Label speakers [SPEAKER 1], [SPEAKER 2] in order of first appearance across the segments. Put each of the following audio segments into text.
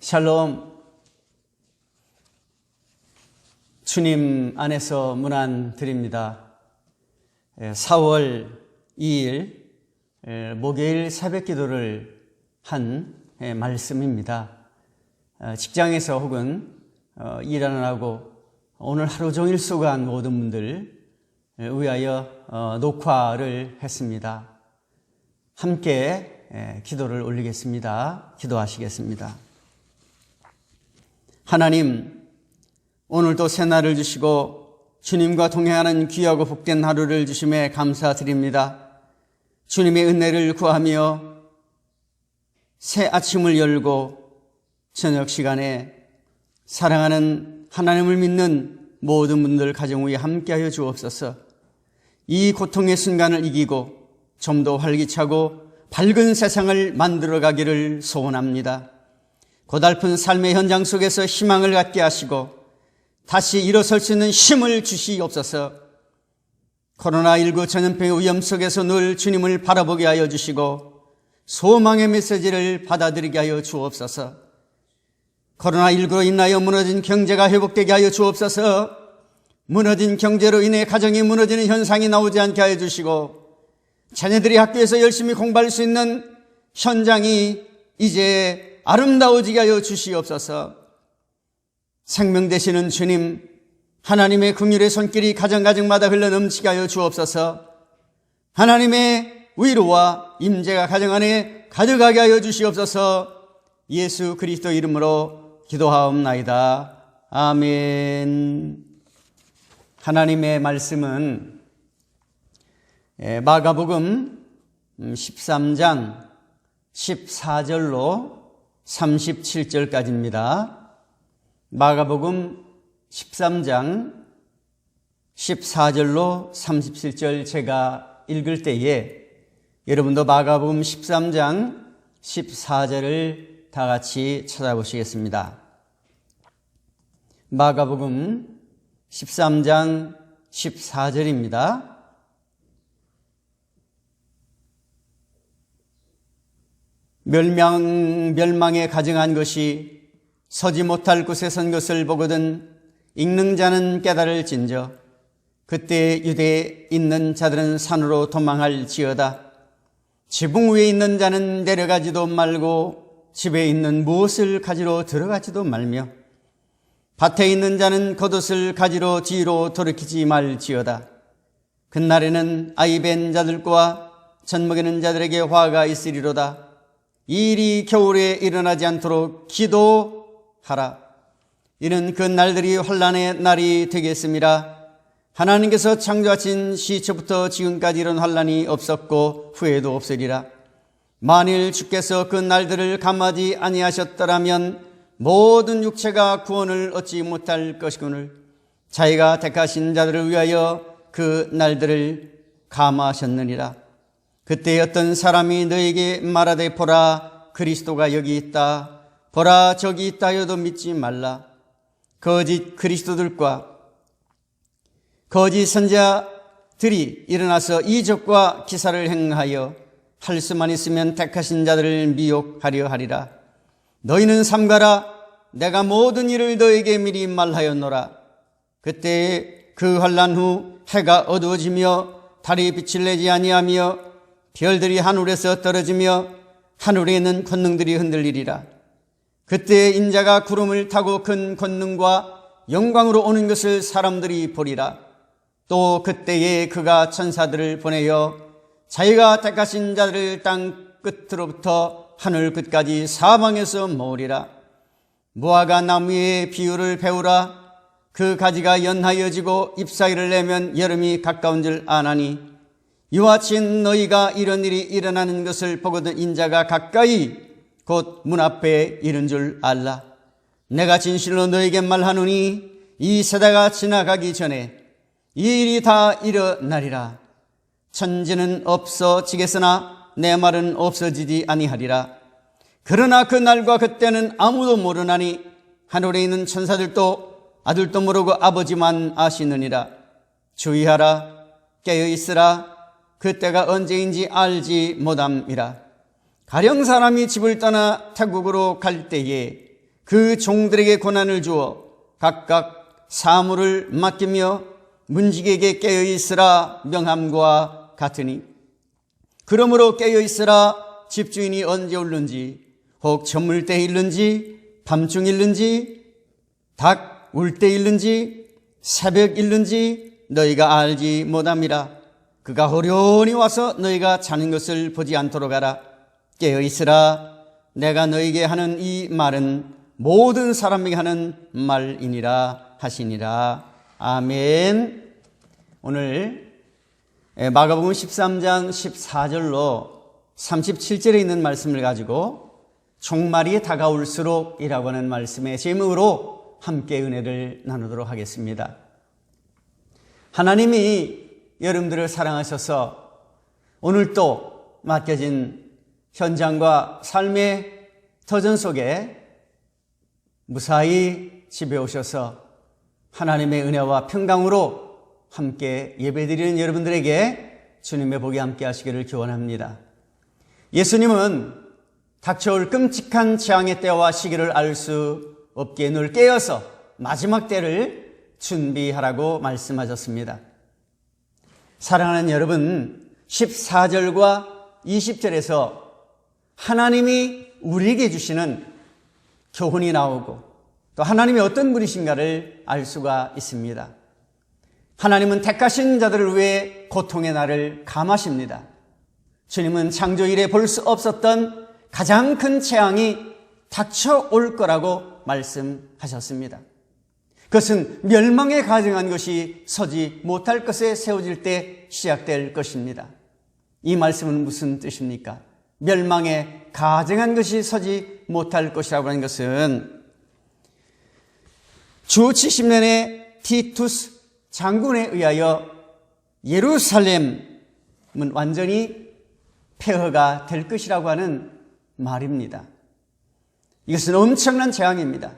[SPEAKER 1] 샬롬. 주님 안에서 문안 드립니다. 4월 2일 목요일 새벽 기도를 한 말씀입니다. 직장에서 혹은 일하느라고 오늘 하루 종일 수고한 모든 분들 위하여 녹화를 했습니다. 함께 기도를 올리겠습니다. 기도하시겠습니다. 하나님, 오늘도 새날을 주시고 주님과 동행하는 귀하고 복된 하루를 주심에 감사드립니다. 주님의 은혜를 구하며 새 아침을 열고 저녁 시간에 사랑하는 하나님을 믿는 모든 분들 가정 위에 함께하여 주옵소서. 이 고통의 순간을 이기고 좀 더 활기차고 밝은 세상을 만들어가기를 소원합니다. 고달픈 삶의 현장 속에서 희망을 갖게 하시고 다시 일어설 수 있는 힘을 주시옵소서. 코로나19 전염병의 위험 속에서 늘 주님을 바라보게 하여 주시고 소망의 메시지를 받아들이게 하여 주옵소서. 코로나19로 인하여 무너진 경제가 회복되게 하여 주옵소서. 무너진 경제로 인해 가정이 무너지는 현상이 나오지 않게 하여 주시고 자녀들이 학교에서 열심히 공부할 수 있는 현장이 이제 아름다워지게 하여 주시옵소서. 생명 되시는 주님, 하나님의 긍휼의 손길이 가정가정마다 흘러넘치게 하여 주옵소서. 하나님의 위로와 임재가 가정 안에 가득하게 하여 주시옵소서. 예수 그리스도 이름으로 기도하옵나이다. 아멘. 하나님의 말씀은 마가복음 13장 14절로 37절까지입니다. 마가복음 13장 14절로 37절 제가 읽을 때에 여러분도 마가복음 13장 14절을 다 같이 찾아보시겠습니다. 마가복음 13장 14절입니다. 멸망에 가증한 것이 서지 못할 곳에 선 것을 보거든 읽는 자는 깨달을진저 그때 유대에 있는 자들은 산으로 도망할지어다. 지붕 위에 있는 자는 내려가지도 말고 집에 있는 무엇을 가지러 들어가지도 말며 밭에 있는 자는 겉옷을 가지러 뒤로 돌이키지 말지어다. 그날에는 아이 뵌 자들과 젖 먹이는 자들에게 화가 있으리로다. 이 일이 겨울에 일어나지 않도록 기도하라. 이는 그 날들이 환난의 날이 되겠습니다. 하나님께서 창조하신 시초부터 지금까지 이런 환난이 없었고 후에도 없으리라. 만일 주께서 그 날들을 감하지 아니하셨더라면 모든 육체가 구원을 얻지 못할 것이거늘 자기가 택하신 자들을 위하여 그 날들을 감하셨느니라. 그때 어떤 사람이 너에게 말하되 보라 그리스도가 여기 있다, 보라 저기 있다 하여도 믿지 말라. 거짓 그리스도들과 거짓 선지자들이 일어나서 이적과 기사를 행하여 할 수만 있으면 택하신 자들을 미혹하려 하리라. 너희는 삼가라. 내가 모든 일을 너에게 미리 말하였노라. 그때 그 환난 후 해가 어두워지며 달이 빛을 내지 아니하며 별들이 하늘에서 떨어지며 하늘에 있는 권능들이 흔들리리라. 그때 인자가 구름을 타고 큰 권능과 영광으로 오는 것을 사람들이 보리라. 또 그때에 그가 천사들을 보내어 자기가 택하신 자들을 땅 끝으로부터 하늘 끝까지 사방에서 모으리라. 무화과 나무의 비유를 배우라. 그 가지가 연하여지고 잎사귀를 내면 여름이 가까운 줄 아나니 이와 같이 너희가 이런 일이 일어나는 것을 보거든 인자가 가까이 곧 문 앞에 이른 줄 알라. 내가 진실로 너에게 말하노니 이 세대가 지나가기 전에 이 일이 다 일어나리라. 천지는 없어지겠으나 내 말은 없어지지 아니하리라. 그러나 그 날과 그때는 아무도 모르나니 하늘에 있는 천사들도 아들도 모르고 아버지만 아시느니라. 주의하라. 깨어있으라. 그때가 언제인지 알지 못함이라. 가령 사람이 집을 떠나 태국으로 갈 때에 그 종들에게 고난을 주어 각각 사물을 맡기며 문지기에게 깨어있으라 명함과 같으니, 그러므로 깨어있으라 집주인이 언제 올는지, 혹 저물 때 일는지, 밤중 일는지, 닭 울 때 일는지, 새벽 일는지 너희가 알지 못함이라. 그가 호련히 와서 너희가 자는 것을 보지 않도록 하라. 깨어있으라. 내가 너희에게 하는 이 말은 모든 사람에게 하는 말이니라 하시니라. 아멘. 오늘 마가복음 13장 14절로 37절에 있는 말씀을 가지고 종말이 다가올수록 이라고 하는 말씀의 제목으로 함께 은혜를 나누도록 하겠습니다. 하나님이 여러분들을 사랑하셔서 오늘 또 맡겨진 현장과 삶의 터전 속에 무사히 집에 오셔서 하나님의 은혜와 평강으로 함께 예배드리는 여러분들에게 주님의 복이 함께 하시기를 기원합니다. 예수님은 닥쳐올 끔찍한 재앙의 때와 시기를 알 수 없게 늘 깨어서 마지막 때를 준비하라고 말씀하셨습니다. 사랑하는 여러분, 14절과 20절에서 하나님이 우리에게 주시는 교훈이 나오고 또 하나님이 어떤 분이신가를 알 수가 있습니다. 하나님은 택하신 자들을 위해 고통의 날을 감하십니다. 주님은 창조 이래 볼 수 없었던 가장 큰 재앙이 닥쳐올 거라고 말씀하셨습니다. 그것은 멸망에 가증한 것이 서지 못할 것에 세워질 때 시작될 것입니다. 이 말씀은 무슨 뜻입니까? 멸망에 가증한 것이 서지 못할 것이라고 하는 것은 주 70년의 티투스 장군에 의하여 예루살렘은 완전히 폐허가 될 것이라고 하는 말입니다. 이것은 엄청난 재앙입니다.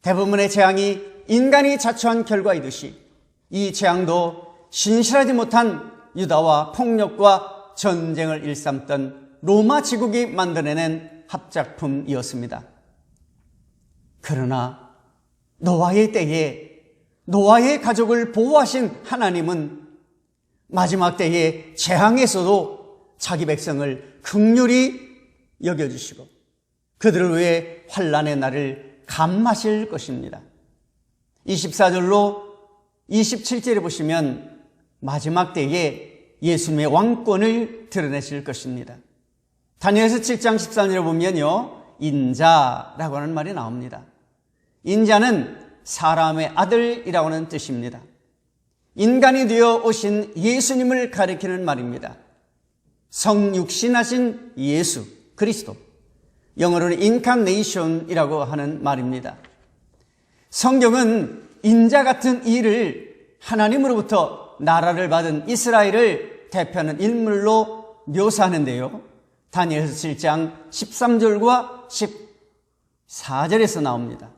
[SPEAKER 1] 대부분의 재앙이 인간이 자초한 결과이듯이 이 재앙도 신실하지 못한 유다와 폭력과 전쟁을 일삼던 로마 제국이 만들어낸 합작품이었습니다. 그러나 노아의 때에 노아의 가족을 보호하신 하나님은 마지막 때의 재앙에서도 자기 백성을 긍휼히 여겨주시고 그들을 위해 환난의 날을 감마실 것입니다. 24절로 27절에 보시면 마지막 때에 예수님의 왕권을 드러내실 것입니다. 다니엘서 7장 13절에 보면요, 인자라고 하는 말이 나옵니다. 인자는 사람의 아들이라고 하는 뜻입니다. 인간이 되어 오신 예수님을 가리키는 말입니다. 성육신하신 예수 그리스도, 영어로는 인카네이션이라고 하는 말입니다. 성경은 인자 같은 이를 하나님으로부터 나라를 받은 이스라엘을 대표하는 인물로 묘사하는데요, 다니엘서 7장 13절과 14절에서 나옵니다.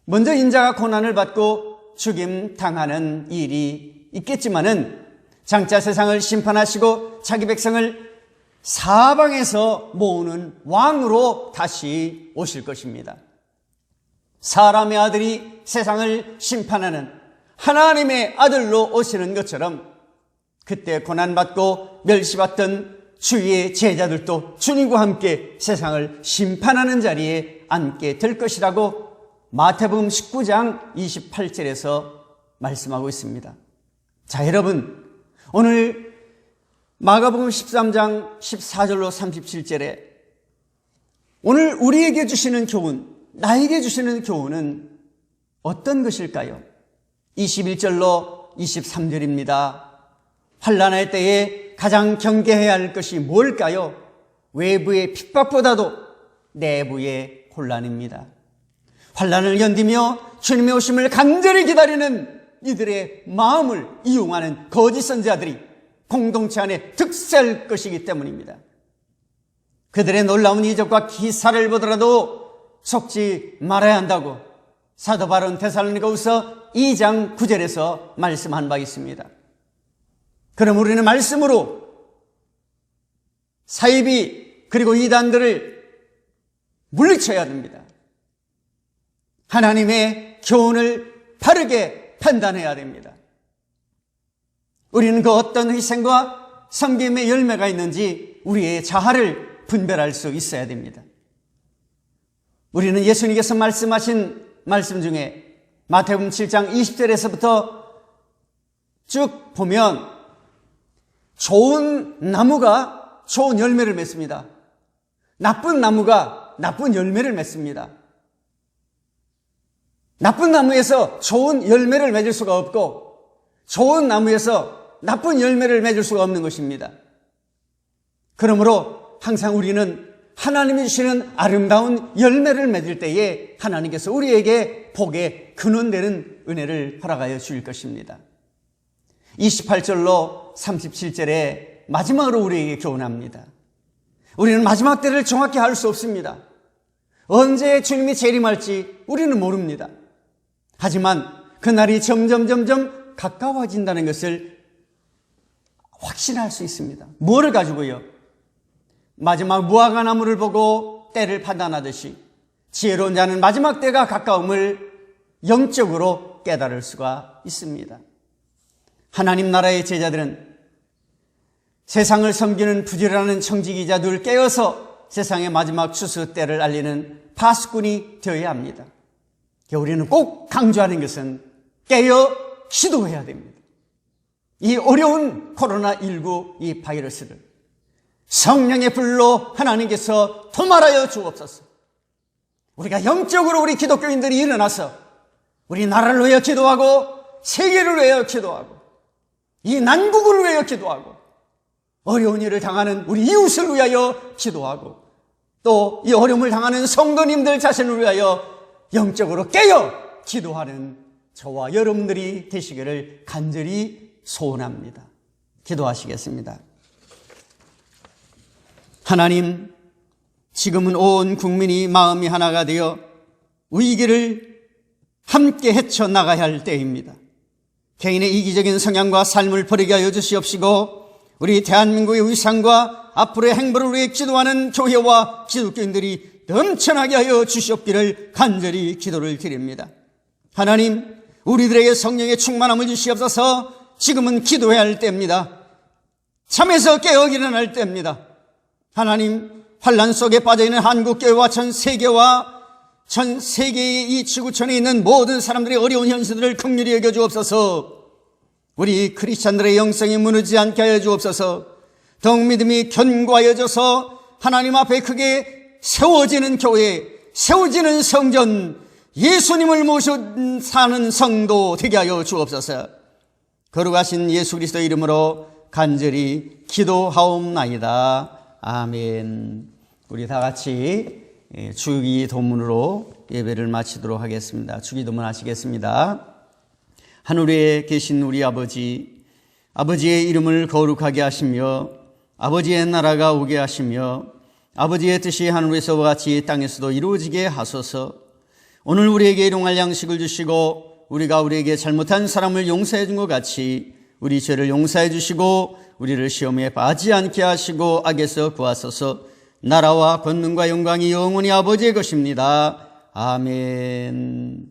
[SPEAKER 1] 먼저 인자가 고난을 받고 죽임 당하는 일이 있겠지만은 장차 세상을 심판하시고 자기 백성을 사방에서 모으는 왕으로 다시 오실 것입니다. 사람의 아들이 세상을 심판하는 하나님의 아들로 오시는 것처럼 그때 고난받고 멸시받던 주의 제자들도 주님과 함께 세상을 심판하는 자리에 앉게 될 것이라고 마태복음 19장 28절에서 말씀하고 있습니다. 자, 여러분, 오늘 마가복음 13장 14절로 37절에 오늘 우리에게 주시는 교훈, 나에게 주시는 교훈은 어떤 것일까요? 21절로 23절입니다. 환난할 때에 가장 경계해야 할 것이 뭘까요? 외부의 핍박보다도 내부의 혼란입니다. 환난을 견디며 주님의 오심을 간절히 기다리는 이들의 마음을 이용하는 거짓 선지자들이 공동체 안에 득세할 것이기 때문입니다. 그들의 놀라운 이적과 기사를 보더라도 속지 말아야 한다고 사도 바울은 데살로니가후서 2장 9절에서 말씀한 바 있습니다. 그럼 우리는 말씀으로 사이비 그리고 이단들을 물리쳐야 됩니다. 하나님의 교훈을 바르게 판단해야 됩니다. 우리는 그 어떤 희생과 섬김의 열매가 있는지 우리의 자아를 분별할 수 있어야 됩니다. 우리는 예수님께서 말씀하신 말씀 중에 마태복음 7장 20절에서부터 쭉 보면 좋은 나무가 좋은 열매를 맺습니다. 나쁜 나무가 나쁜 열매를 맺습니다. 나쁜 나무에서 좋은 열매를 맺을 수가 없고 좋은 나무에서 나쁜 열매를 맺을 수가 없는 것입니다. 그러므로 항상 우리는 하나님이 주시는 아름다운 열매를 맺을 때에 하나님께서 우리에게 복의 근원되는 은혜를 허락하여 주실 것입니다. 28절로 37절에 마지막으로 우리에게 교훈합니다. 우리는 마지막 때를 정확히 알 수 없습니다. 언제 주님이 재림할지 우리는 모릅니다. 하지만 그날이 점점 가까워진다는 것을 확신할 수 있습니다. 뭐를 가지고요? 마지막 무화과나무를 보고 때를 판단하듯이 지혜로운 자는 마지막 때가 가까움을 영적으로 깨달을 수가 있습니다. 하나님 나라의 제자들은 세상을 섬기는 부지런한 청지기자들 깨어서 세상의 마지막 추수 때를 알리는 파수꾼이 되어야 합니다. 우리는 꼭 강조하는 것은 깨어 기도해야 됩니다. 이 어려운 코로나19 이 바이러스를 성령의 불로 하나님께서 도말하여 주옵소서. 우리가 영적으로 우리 기독교인들이 일어나서 우리 나라를 위하여 기도하고 세계를 위하여 기도하고 이 난국을 위하여 기도하고 어려운 일을 당하는 우리 이웃을 위하여 기도하고 또 이 어려움을 당하는 성도님들 자신을 위하여 영적으로 깨어 기도하는 저와 여러분들이 되시기를 간절히 소원합니다. 기도하시겠습니다. 하나님, 지금은 온 국민이 마음이 하나가 되어 위기를 함께 헤쳐나가야 할 때입니다. 개인의 이기적인 성향과 삶을 버리게 하여 주시옵시고 우리 대한민국의 위상과 앞으로의 행보를 위해 기도하는 교회와 기독교인들이 넘쳐나게 하여 주시옵기를 간절히 기도를 드립니다. 하나님, 우리들에게 성령의 충만함을 주시옵소서. 지금은 기도해야 할 때입니다. 잠에서 깨어 일어날 때입니다. 하나님, 환난 속에 빠져있는 한국교회와 전 세계의 이 지구촌에 있는 모든 사람들의 어려운 현실들을 긍휼히 여겨 주옵소서. 우리 크리스찬들의 영성이 무너지지 않게 하여 주옵소서. 더욱 믿음이 견고하여져서 하나님 앞에 크게 세워지는 교회, 세워지는 성전, 예수님을 모셔 사는 성도 되게 하여 주옵소서. 거룩하신 예수 그리스도의 이름으로 간절히 기도하옵나이다. 아멘. 우리 다 같이 주기도문으로 예배를 마치도록 하겠습니다. 주기도문 하시겠습니다. 하늘에 계신 우리 아버지, 아버지의 이름을 거룩하게 하시며 아버지의 나라가 오게 하시며 아버지의 뜻이 하늘에서와 같이 땅에서도 이루어지게 하소서. 오늘 우리에게 일용할 양식을 주시고 우리가 우리에게 잘못한 사람을 용서해 준 것 같이 우리 죄를 용서해 주시고 우리를 시험에 빠지지 않게 하시고 악에서 구하소서. 나라와 권능과 영광이 영원히 아버지의 것입니다. 아멘.